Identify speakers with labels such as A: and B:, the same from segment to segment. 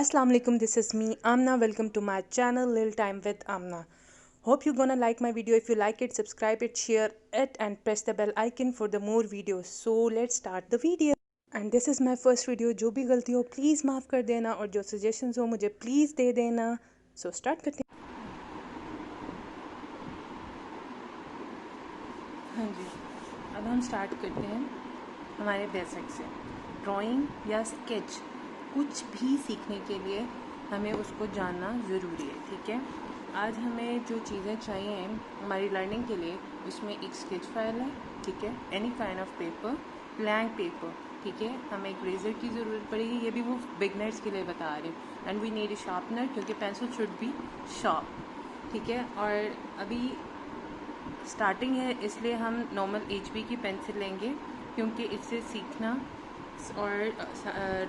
A: Assalamu alaikum, this is me Amna. Welcome to my channel Little Time with Amna. Hope you're gonna like my video. If you like it, subscribe it, share it and press the bell icon for the more videos. So let's start the video. And this is my first video. जो भी गलती हो please माफ़ कर देना और जो suggestions हो मुझे प्लीज़ दे देना. So start करते हैं. हाँ जी, अब हम स्टार्ट करते हैं हमारे बेसिक से. ड्राइंग या स्केच कुछ भी सीखने के लिए हमें उसको जानना ज़रूरी है. ठीक है, आज हमें जो चीज़ें चाहिए हमारी लर्निंग के लिए उसमें एक स्केच फाइल है. ठीक है, any kind of paper, blank paper. ठीक है, हमें एक रेजर की ज़रूरत पड़ेगी. ये भी वो बिगनर्स के लिए बता रहे हैं. And we need a sharpener क्योंकि पेंसिल शुड बी शार्प. ठीक है, और अभी स्टार्टिंग है इसलिए हम नॉर्मल एचबी की पेंसिल लेंगे क्योंकि इससे सीखना और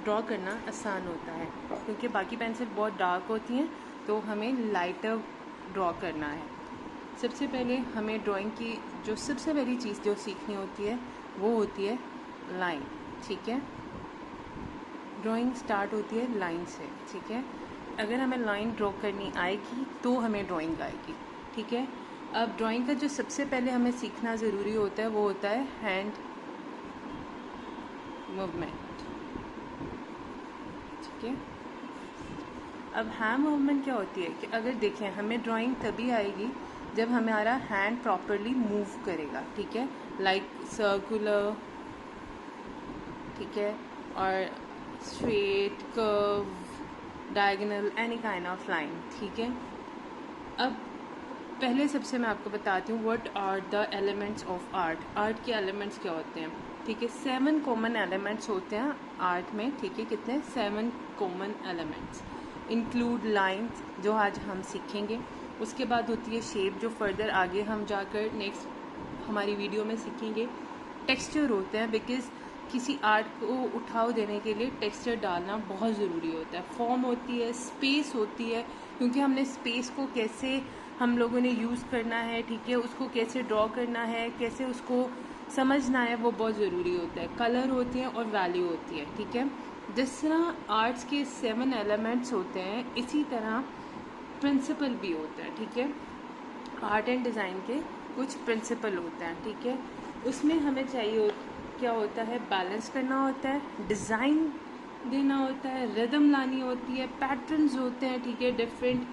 A: ड्रॉ करना आसान होता है. क्योंकि बाकी पेंसिल बहुत डार्क होती हैं तो हमें लाइटर ड्रॉ करना है. सबसे पहले हमें ड्राइंग की जो सबसे पहली चीज़ जो सीखनी होती है वो होती है लाइन. ठीक है, ड्राइंग स्टार्ट होती है लाइन से. ठीक है, अगर हमें लाइन ड्रॉ करनी आएगी तो हमें ड्राइंग आएगी. ठीक है, अब ड्राइंग का जो सबसे पहले हमें सीखना ज़रूरी होता है वो होता है हैंड मूवमेंट. ठीक है, अब हैंड मूवमेंट क्या होती है कि अगर देखें हमें ड्राइंग तभी आएगी जब हमारा हैंड प्रॉपरली मूव करेगा. ठीक है, लाइक सर्कुलर. ठीक है, और straight, curve, diagonal, any kind of line. ठीक है, अब पहले सबसे मैं आपको बताती हूँ what are the elements of art. Art के एलिमेंट्स क्या होते हैं. ठीक है, 7 कॉमन एलिमेंट्स होते हैं आर्ट में. ठीक है, कितने 7 कॉमन एलिमेंट्स. इंक्लूड लाइंस जो आज हम सीखेंगे. उसके बाद होती है शेप जो फर्दर आगे हम जाकर नेक्स्ट हमारी वीडियो में सीखेंगे. टेक्सचर होते हैं बिकॉज किसी आर्ट को उठाव देने के लिए टेक्सचर डालना बहुत ज़रूरी होता है. फॉर्म होती है, स्पेस होती है क्योंकि हमने स्पेस को कैसे हम लोगों ने यूज़ करना है. ठीक है, उसको कैसे ड्रॉ करना है, कैसे उसको समझना है, वो बहुत ज़रूरी होता है. कलर होते हैं और वैल्यू होती है. ठीक है, जिस तरह आर्ट्स के 7 एलिमेंट्स होते हैं इसी तरह प्रिंसिपल भी होता है. ठीक है, आर्ट एंड डिज़ाइन के कुछ प्रिंसिपल होते हैं. ठीक है, उसमें हमें चाहिए क्या होता है, बैलेंस करना होता है, डिज़ाइन देना होता है, रिदम लानी होती है, पैटर्न्स होते हैं. ठीक है, डिफरेंट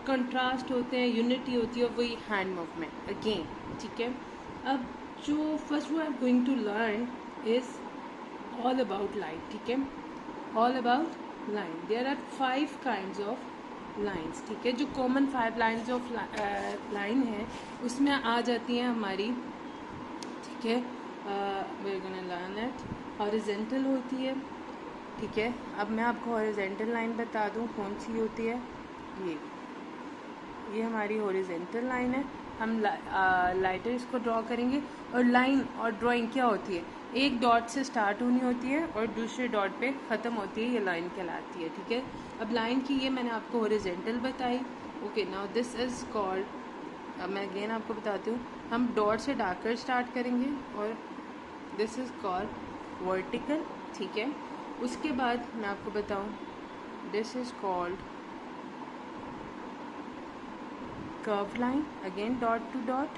A: कंट्रास्ट होते हैं, यूनिटी होती है, वही हैंड मूवमेंट अगेन. ठीक है, अब जो first we are going to learn is all about line. ठीक है, all about line. There are 5 kinds of lines. ठीक है, जो कॉमन 5 लाइन्स ऑफ लाइन है उसमें आ जाती हैं हमारी. ठीक है, we are gonna learn it. Horizontal होती है. ठीक है, अब मैं आपको हॉरिजॉन्टल लाइन बता दूं कौन सी होती है. ये हमारी हॉरिजॉन्टल लाइन है. हम लाइटर इसको ड्रॉ करेंगे. और लाइन और ड्राइंग क्या होती है, एक डॉट से स्टार्ट होनी होती है और दूसरे डॉट पे ख़त्म होती है, ये लाइन कहलाती है. ठीक है, अब लाइन की ये मैंने आपको हॉरिजॉन्टल बताई. Okay, now this is called, अब मैं अगेन आपको बताती हूँ, हम डॉट से डार्कर स्टार्ट करेंगे और दिस इज़ कॉल्ड वर्टिकल. ठीक है, उसके बाद मैं आपको बताऊँ this is called curve line, again dot to dot.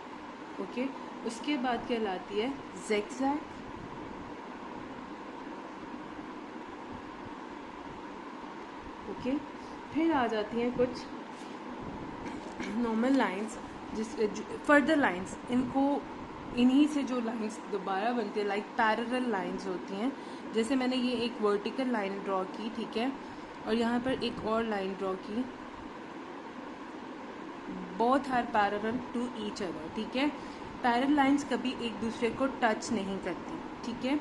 A: Okay, उसके बाद कहलाती है ज़िगज़ैग. ओके, फिर आ जाती हैं कुछ नॉर्मल लाइंस, जिस फर्दर लाइंस, इनको इन्हीं से जो लाइंस दोबारा बनती है लाइक पैरेलल लाइंस होती हैं. जैसे मैंने ये एक वर्टिकल लाइन ड्रॉ की. ठीक है, और यहाँ पर एक और लाइन ड्रॉ की. Both are parallel to each other. ठीक है, पैरेलल लाइंस कभी एक दूसरे को टच नहीं करती. ठीक है,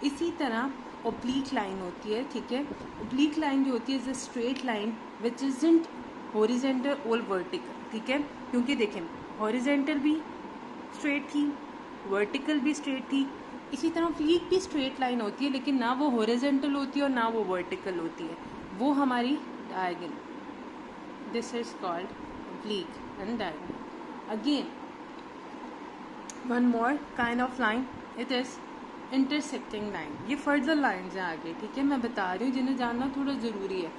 A: इसी तरह ओब्लीक लाइन होती है. ठीक है, ओब्लीक लाइन जो होती है is a straight line which isn't horizontal और वर्टिकल. ठीक है, क्योंकि देखें हॉरिजॉन्टल भी स्ट्रेट थी, वर्टिकल भी स्ट्रेट थी, इसी तरह ओब्लीक भी स्ट्रेट लाइन होती है लेकिन ना वो हॉरिजॉन्टल होती है और ना वो वर्टिकल होती है, वो हमारी diagonal. This is called oblique and diagonal. Again, one more kind of line, it is intersecting line, ये फर्दर लाइन्स हैं आगे, ठीक है, मैं बता रही हूँ, जिन्हें जानना थोड़ा ज़रूरी है।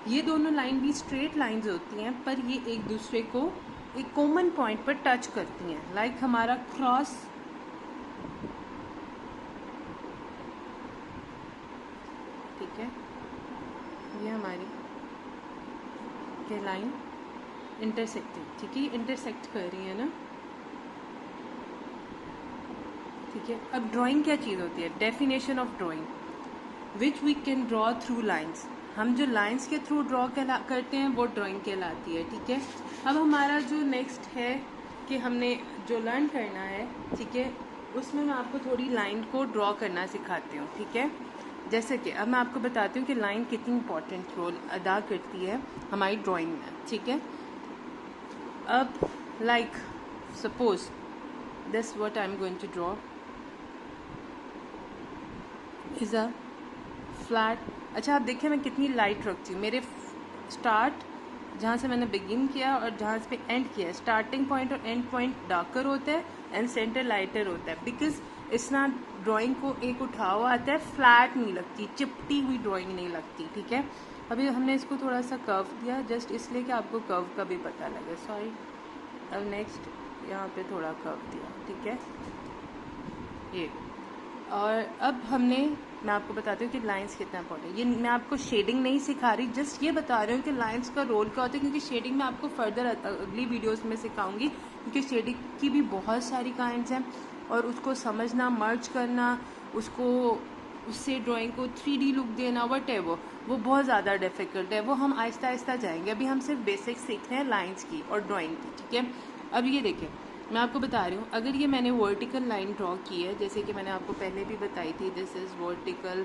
A: ये दोनों लाइन भी स्ट्रेट लाइंस होती हैं, पर ये एक दूसरे को एक कॉमन पॉइंट पर टच करती हैं, लाइक हमारा क्रॉस, ठीक है, ये हमारी क्या लाइन इंटरसेक्टिंग, ठीक है, ये इंटरसेक्ट कर रही है ना, ठीक है। अब ड्राइंग क्या चीज़ होती है? Definition of drawing, which we can draw through lines, हम जो लाइन्स के थ्रू ड्रॉ करते हैं वो ड्राइंग कहलाती है, ठीक है। अब हमारा जो नेक्स्ट है कि हमने जो लर्न करना है, ठीक है, उसमें मैं आपको थोड़ी लाइन को ड्रॉ करना सिखाती हूँ, ठीक है। जैसे कि अब मैं आपको बताती हूँ कि लाइन कितनी इंपॉर्टेंट रोल अदा करती है हमारी ड्राइंग में, ठीक है। अब like suppose this what I am going to draw is a flat. अच्छा आप देखिए मैं कितनी लाइट रखती हूँ, मेरे स्टार्ट जहाँ से मैंने बिगिन किया और जहाँ से एंड किया, स्टार्टिंग पॉइंट और एंड पॉइंट डार्कर होता है एंड सेंटर लाइटर होता है, बिकॉज इसना ड्राइंग को एक उठाव आता है, फ्लैट नहीं लगती, चिपटी हुई ड्राइंग नहीं लगती, ठीक है। अभी हमने इसको थोड़ा सा कर्व दिया जस्ट इसलिए कि आपको कर्व का भी पता लगे, सॉरी। अब नेक्स्ट यहाँ पे थोड़ा कर्व दिया, ठीक है, ये। और अब हमने, मैं आपको बताती हूँ कि लाइंस कितना इंपॉर्टेंट है। ये मैं आपको शेडिंग नहीं सिखा रही, जस्ट ये बता रही हूँ कि लाइंस का रोल क्या होता है, क्योंकि शेडिंग में आपको फर्दर अगली वीडियोस में सिखाऊंगी, क्योंकि शेडिंग की भी बहुत सारी काइंड्स हैं और उसको समझना, मर्ज करना, उसको उससे ड्राइंग को 3D लुक देना, वटेवर, वो बहुत ज़्यादा डिफिकल्ट है, वो हम आहिस्ता आहिस्ता जाएंगे। अभी हम सिर्फ बेसिक सीख रहे हैं लाइन्स की और ड्राइंग की, ठीक है। अब ये देखें, मैं आपको बता रही हूँ, अगर ये मैंने वर्टिकल लाइन ड्रॉ की है, जैसे कि मैंने आपको पहले भी बताई थी, this is vertical,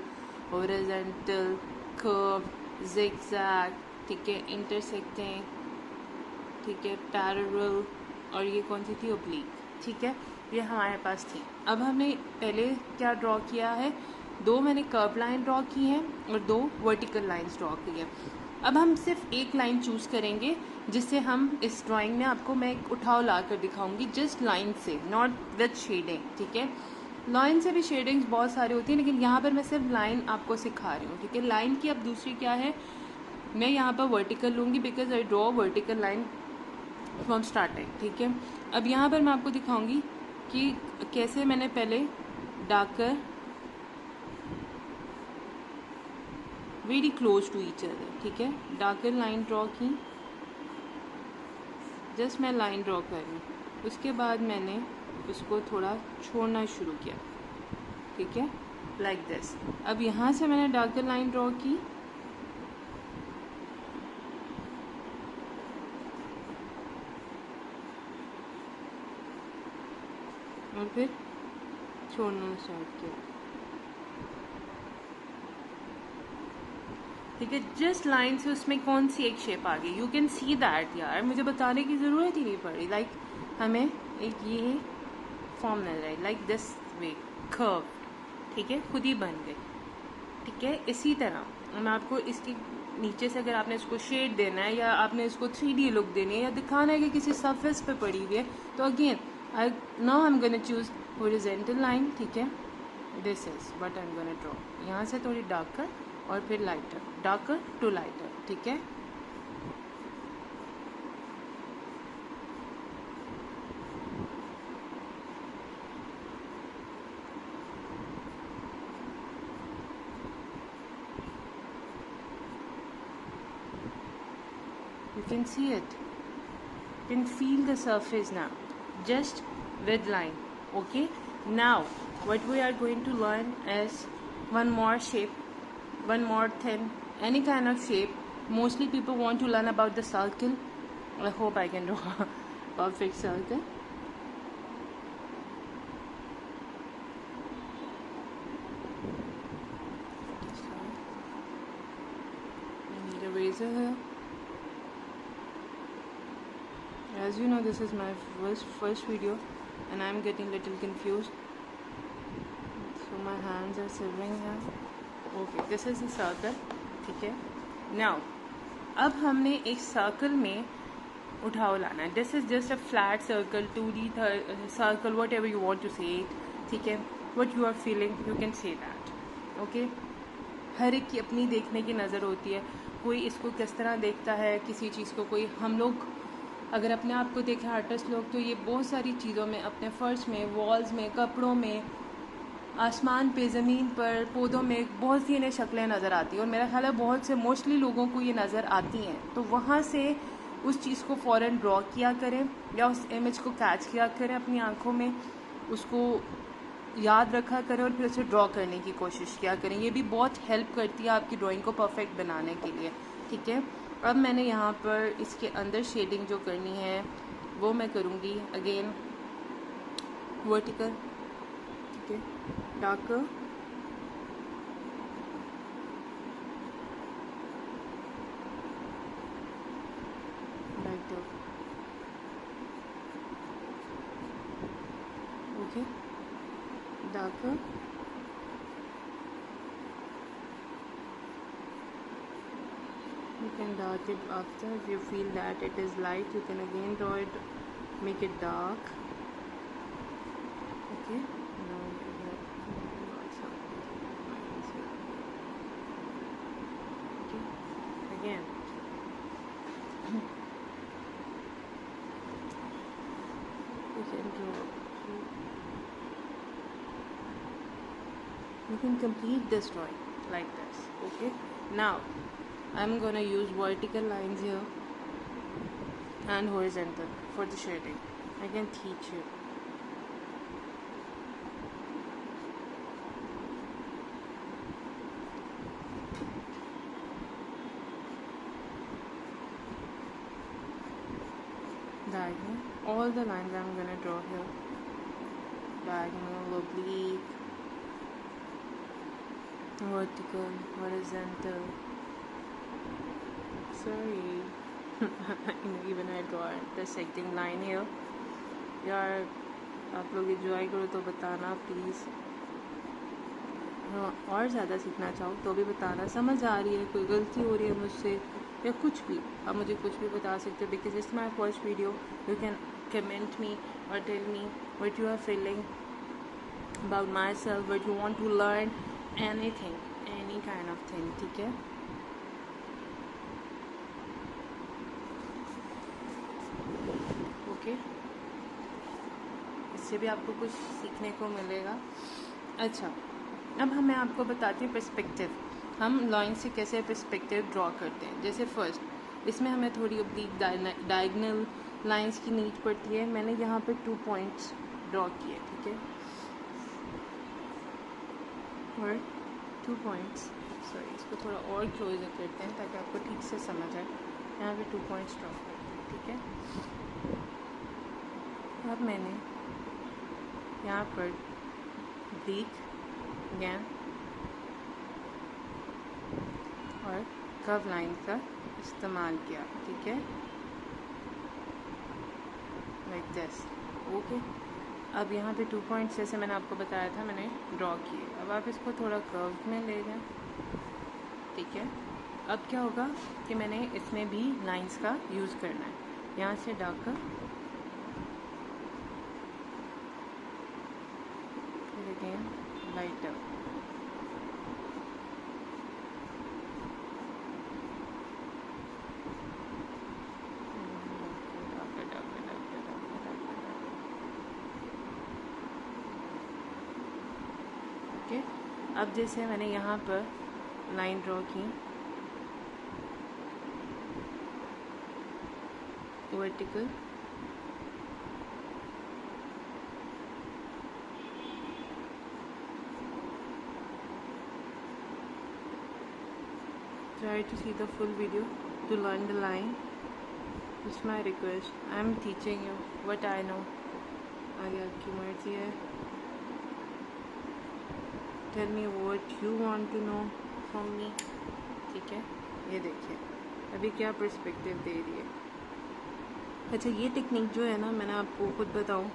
A: horizontal, curve, zigzag, ठीक है, इंटरसेक्टिंग, ठीक है, पैरेलल, और ये कौन सी थी? ओब्लीक, ठीक है, ये हमारे पास थी। अब हमने पहले क्या ड्रॉ किया है? दो मैंने कर्व लाइन ड्रॉ की हैं और दो वर्टिकल लाइंस ड्रॉ की हैं। अब हम सिर्फ एक लाइन चूज़ करेंगे जिससे हम इस ड्राइंग में आपको मैं एक उठाव ला कर दिखाऊंगी, जस्ट लाइन से, नॉट विथ शेडिंग, ठीक है। लाइन से भी शेडिंग्स बहुत सारी होती हैं, लेकिन यहाँ पर मैं सिर्फ लाइन आपको सिखा रही हूँ, ठीक है। लाइन की अब दूसरी क्या है, मैं यहाँ पर वर्टिकल लूँगी because I draw vertical line from starting, ठीक है। अब यहाँ पर मैं आपको दिखाऊंगी कि कैसे मैंने पहले darker, very close to each other, ठीक है, डार्कर लाइन ड्रॉ की, जस्ट मैं लाइन ड्रॉ कर रही हूँ, उसके बाद मैंने उसको थोड़ा छोड़ना शुरू किया, ठीक है, लाइक दिस। अब यहाँ से मैंने डार्कर लाइन ड्रॉ की, और फिर छोड़ना स्टार्ट किया, ठीक है। जस्ट लाइन से उसमें कौन सी एक शेप आ गई, यू कैन सी दैट, यार मुझे बताने की ज़रूरत ही नहीं पड़ी, लाइक हमें एक ये फॉर्म मिल रहा है, लाइक दिस वे, कर्व, ठीक है, खुद ही बन गए, ठीक है। इसी तरह मैं आपको इसके नीचे से, अगर आपने इसको शेड देना है या आपने इसको 3D लुक देनी है या दिखाना है कि किसी सरफेस पे पड़ी हुई है, तो again now I am gonna choose horizontal line, ठीक है, this is what I am gonna draw, यहाँ से थोड़ी डार्कर और फिर लाइटर, डार्कर टू लाइटर, ठीक है। You can see it, you can feel the surface now, just with line, okay. Now what we are going to learn is one more shape, one more thin, any kind of shape. Mostly people want to learn about the circle. I hope I can draw a perfect circle. I need a razor here. As you know, this is my first video and I'm getting little confused, so my hands are shivering now. Okay, this is a circle, ठीक है। Now अब हमने एक circle में उठाव लाना है, this is just a flat circle, 2D circle, whatever you want to say it, ठीक है। what you are feeling, you can say that. Okay, हर एक की अपनी देखने की नज़र होती है, कोई इसको किस तरह देखता है किसी चीज़ को, कोई हम लोग अगर अपने आप को देखें आर्टिस्ट लोग तो ये बहुत सारी चीज़ों में, अपने फर्श में, वॉल्स में, कपड़ों में, आसमान पे, ज़मीन पर, पौधों में बहुत सी इन्हें शक्लें नज़र आती हैं और मेरा ख्याल है बहुत से मोस्टली लोगों को ये नज़र आती हैं। तो वहाँ से उस चीज़ को फ़ौरन ड्रॉ किया करें या उस इमेज को कैच किया करें अपनी आँखों में, उसको याद रखा करें और फिर उसे ड्रॉ करने की कोशिश किया करें। ये भी बहुत हेल्प करती है आपकी ड्राइंग को परफेक्ट बनाने के लिए। ठीक है, अब मैंने यहाँ पर इसके अंदर शेडिंग जो करनी है वो मैं करूँगी अगेन वर्टिकल। ठीक है, darker, lighter, okay, darker, you can dart it after. If you feel that it is light, you can again draw it, make it dark. Okay, now we have some lines here. Okay, again you can draw, you can complete this drawing like this. Okay, now I'm gonna use vertical lines here and horizontal for the shading. I can teach you. Diagonal, all the lines I'm gonna draw here. Diagonal, oblique, vertical, horizontal. Sorry. Even I draw the second line here. यार आप लोग enjoy करो तो बताना please. हाँ, और ज़्यादा सीखना चाहो तो भी बताना। समझ आ रही है, कोई गलती हो रही है मुझसे या कुछ भी, आप मुझे कुछ भी बता सकते हो। Because it's my first video, you can comment me और tell me what you are feeling about myself, what you want to learn, anything, any kind of thing. ठीक है, ओके, इससे भी आपको कुछ सीखने को मिलेगा। अच्छा, अब मैं आपको बताती हूँ पर्सपेक्टिव, हम लाइन से कैसे पर्सपेक्टिव ड्रॉ करते हैं। जैसे फर्स्ट इसमें हमें थोड़ी ओब्लीक डायगोनल लाइंस की नीड पड़ती है। मैंने यहाँ पे 2 पॉइंट्स ड्रॉ किए। ठीक है, और 2 पॉइंट्स, सॉरी इसको थोड़ा और क्लोजर करते हैं ताकि आपको ठीक से समझ आए। यहाँ पे 2 पॉइंट्स ड्रॉ करते हैं। ठीक है, अब मैंने यहाँ पर ब्लीक अगेन और कर्व लाइन का इस्तेमाल किया। ठीक है, लाइक दिस। ओके, अब यहाँ पे 2 पॉइंट्स जैसे मैंने आपको बताया था मैंने ड्रॉ किए। अब आप इसको थोड़ा कर्व में ले जाएं। ठीक है, अब क्या होगा कि मैंने इसमें भी लाइंस का यूज़ करना है। यहाँ से डार्कर, फिर अगेन लाइटर, ओके। अब जैसे मैंने यहाँ पर लाइन ड्रॉ की vertical, try to see the full video to learn the line. It's my request. I am teaching you what I know. आगे आपकी मर्जी है। Tell me what you want to know from me. ठीक है, ये देखिए अभी क्या पर्सपेक्टिव दे रही है। अच्छा, ये टेक्निक जो है ना, मैंने आपको खुद बताऊँ,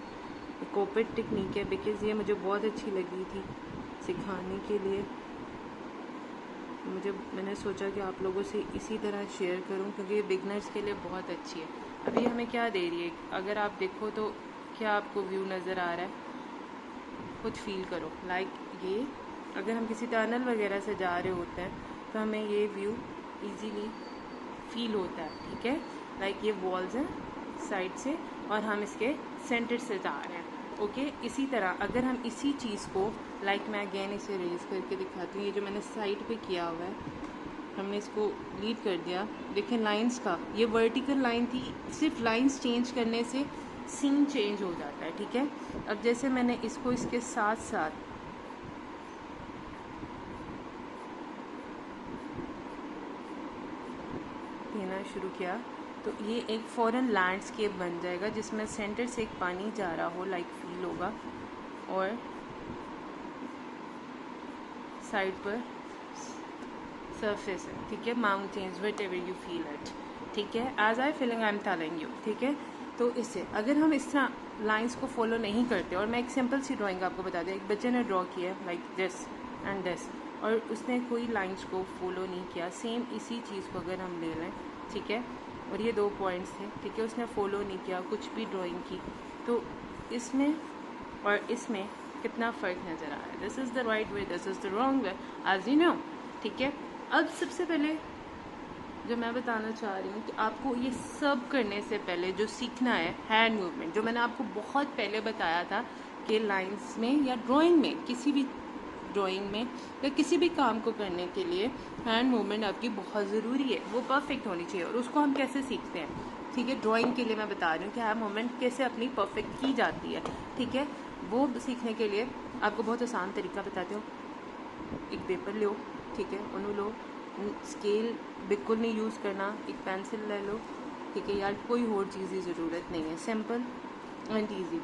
A: कोपेट टेक्निक है। बिकॉज़ ये मुझे बहुत अच्छी लगी थी सिखाने के लिए। मैंने सोचा कि आप लोगों से इसी तरह शेयर करूं क्योंकि ये बिगनर्स के लिए बहुत अच्छी है। अभी हमें क्या दे रही है, अगर आप देखो तो क्या आपको व्यू नज़र आ रहा है? खुद फील करो। लाइक ये अगर हम किसी टनल वगैरह से जा रहे होते हैं तो हमें ये व्यू इजीली फील होता है, ठीक है। लाइक ये वॉल्स हैं साइड से और हम इसके सेंटर से जा रहे हैं, ओके। इसी तरह अगर हम इसी चीज़ को लाइक मैं अगेन इसे रेज करके दिखाती हूँ। ये जो मैंने साइड पे किया हुआ है, हमने इसको लीड कर दिया। देखें लाइंस का, ये वर्टिकल लाइन थी, सिर्फ लाइंस चेंज करने से सीन चेंज हो जाता है, ठीक है। अब जैसे मैंने इसको इसके साथ साथ देना शुरू किया तो ये एक फॉरेन लैंडस्केप बन जाएगा जिसमें सेंटर से एक पानी जा रहा हो, लाइक फील होगा, और साइड पर सरफेस है, ठीक है, mountains, whatever you feel it, ठीक है, as I feeling I am telling you, ठीक है। तो इससे अगर हम इस तरह लाइंस को फॉलो नहीं करते, और मैं एक सिंपल सी ड्राइंग आपको बता दें, एक बच्चे ने ड्रॉ किया लाइक दिस एंड दिस, और उसने कोई लाइंस को फॉलो नहीं किया, सेम इसी चीज़ को अगर हम ले लें, ठीक है, और ये 2 पॉइंट्स थे, ठीक है, उसने फॉलो नहीं किया, कुछ भी ड्राइंग की, तो इसमें और इसमें कितना फ़र्क नज़र आ रहा है। This is the right way, this is the wrong way, as you know, ठीक है। अब सबसे पहले जो मैं बताना चाह रही हूँ कि आपको ये सब करने से पहले जो सीखना है हैंड मूवमेंट, जो मैंने आपको बहुत पहले बताया था कि लाइंस में या ड्राइंग में, किसी भी ड्राइंग में या किसी भी काम को करने के लिए हैंड मूवमेंट आपकी बहुत ज़रूरी है, वो परफेक्ट होनी चाहिए। और उसको हम कैसे सीखते हैं, ठीक है, ड्राइंग के लिए मैं बता रही हूँ कि हैंड मूवमेंट कैसे अपनी परफेक्ट की जाती है, ठीक है। वो सीखने के लिए आपको बहुत आसान तरीका बताती हूँ। एक पेपर लो, ठीक है, उन्हें लो, स्केल बिल्कुल नहीं यूज़ करना, एक पेंसिल ले लो, ठीक है यार, कोई और चीज़ की ज़रूरत नहीं है, सिंपल एंड ईजी।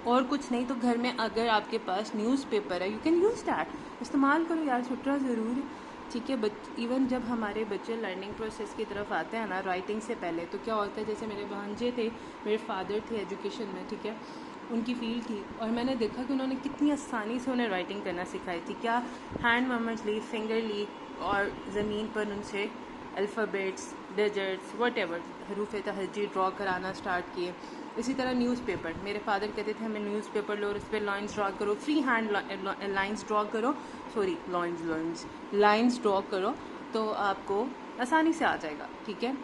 A: और कुछ नहीं तो घर में अगर आपके पास न्यूज़पेपर है, यू कैन यूज़ दैट, इस्तेमाल करो यार, छुट्टा ज़रूर है, ठीक है। इवन जब हमारे बच्चे लर्निंग प्रोसेस की तरफ आते हैं ना, राइटिंग से पहले, तो क्या होता है, जैसे मेरे भांजे थे, मेरे फादर थे एजुकेशन में, ठीक है, उनकी फील्ड थी, और मैंने देखा कि उन्होंने कितनी आसानी से उन्हें राइटिंग करना सिखाई थी। क्या हैंड मूवमेंट्स ली, फिंगर ली, और ज़मीन पर उनसे अल्फ़ाबेट्स, डिजिट्स, व्हाटएवर, हरूफ तहज्जी ड्रॉ कराना स्टार्ट किए। इसी तरह न्यूज़पेपर, मेरे फादर कहते थे हमें न्यूज़पेपर लो और उस पर लाइन्स ड्रॉ करो, फ्री हैंड लाइन्स ड्रॉ करो, सॉरी लाइन्स ड्रॉ करो, तो आपको आसानी से आ जाएगा, ठीक है।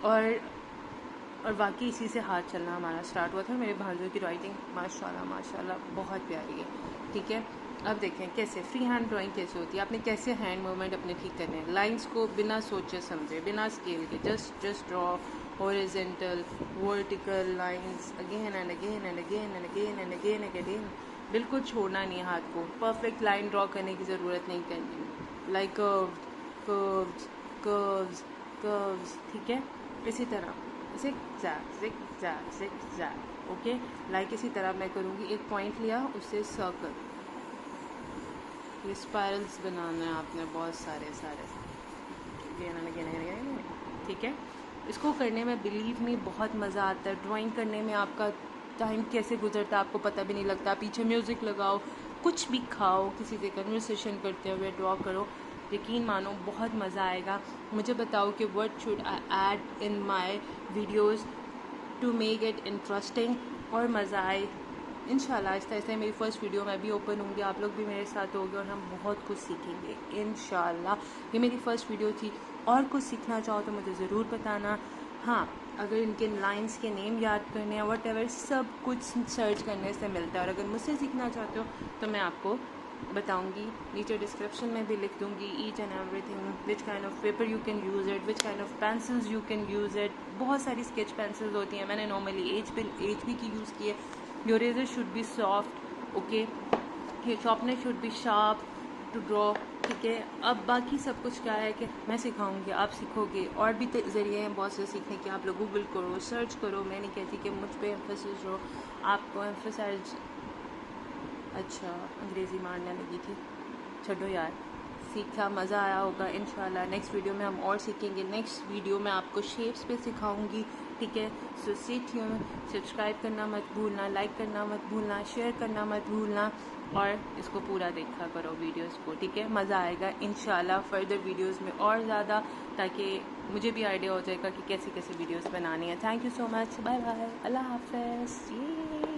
A: और बाकी इसी से हाथ चलना हमारा स्टार्ट हुआ था। मेरे भांजों की राइटिंग माशाल्लाह माशाल्लाह बहुत प्यारी है, ठीक है। अब देखें कैसे फ्री हैंड ड्राइंग कैसे होती है, आपने कैसे हैंड मूवमेंट अपने ठीक करने हैं। लाइंस को बिना सोचे समझे, बिना स्केल के, just draw horizontal, vertical lines again and again and again and again and again and again. बिल्कुल छोड़ना नहीं है हाथ को, परफेक्ट लाइन ड्रॉ करने की ज़रूरत नहीं करनी, लाइक कर्व्स कर्व्स कर्व्स, ठीक है। इसी तरह zigzag, ओके। लाइक इसी तरह मैं करूँगी, एक पॉइंट लिया, उससे सर्कल, ये स्पायरल्स बनाना है आपने बहुत सारे, ठीक है। इसको करने में बिलीव मी बहुत मज़ा आता है। ड्राइंग करने में आपका टाइम कैसे गुजरता है आपको पता भी नहीं लगता। पीछे म्यूज़िक लगाओ, कुछ भी खाओ, किसी से कन्वर्सेशन करते हुए ड्रॉ करो, यकीन मानो बहुत मज़ा आएगा। मुझे बताओ कि what should I add in my videos to make it interesting और मज़ा आए। इंशाल्लाह आहिस्ता आहिस्ता मेरी फ़र्स्ट वीडियो मैं भी ओपन होंगी, आप लोग भी मेरे साथ होंगे और हम बहुत कुछ सीखेंगे इंशाल्लाह। ये मेरी फ़र्स्ट वीडियो थी, और कुछ सीखना चाहो तो मुझे ज़रूर बताना। हाँ, अगर इनके लाइंस के नेम याद करने हैं, वट एवर, सब कुछ सर्च करने से मिलता है। और अगर मुझसे सीखना चाहते हो तो मैं आपको बताऊंगी, नीचे डिस्क्रिप्शन में भी लिख दूंगी each and everything, which kind of paper you can use it, which kind of pencils you can use it. बहुत सारी स्केच पेंसिल्स होती हैं, मैंने नॉर्मली HB की यूज़ की है। Your eraser should be soft, okay, your sharpener should be sharp to draw, ठीक है। अब बाकी सब कुछ क्या है कि मैं सिखाऊंगी, आप सीखोगे। और भी ज़रिए हैं बहुत से सीखने के, आप लोग गूगल करो, सर्च करो। मैं नहीं कहती कि मुझ पर एम्फेसिस हो, आपको एम्फेसाइज, अच्छा अंग्रेज़ी मारने लगी थी, छोड़ो यार, सीखा, मज़ा आया होगा। इंशाल्लाह नेक्स्ट वीडियो में हम और सीखेंगे। नेक्स्ट वीडियो में आपको शेप्स पे सिखाऊंगी, ठीक है। सो स्टे ट्यून्ड, सब्सक्राइब करना मत भूलना, लाइक करना मत भूलना, शेयर करना मत भूलना, और इसको पूरा देखा करो वीडियोस को, ठीक है। मज़ा आएगा इंशाल्लाह फर्दर वीडियोस में और ज़्यादा, ताकि मुझे भी आइडिया हो जाएगा कि कैसे कैसे वीडियोस बनानी है। Thank you so much, bye bye, Allah हाफ़िज़।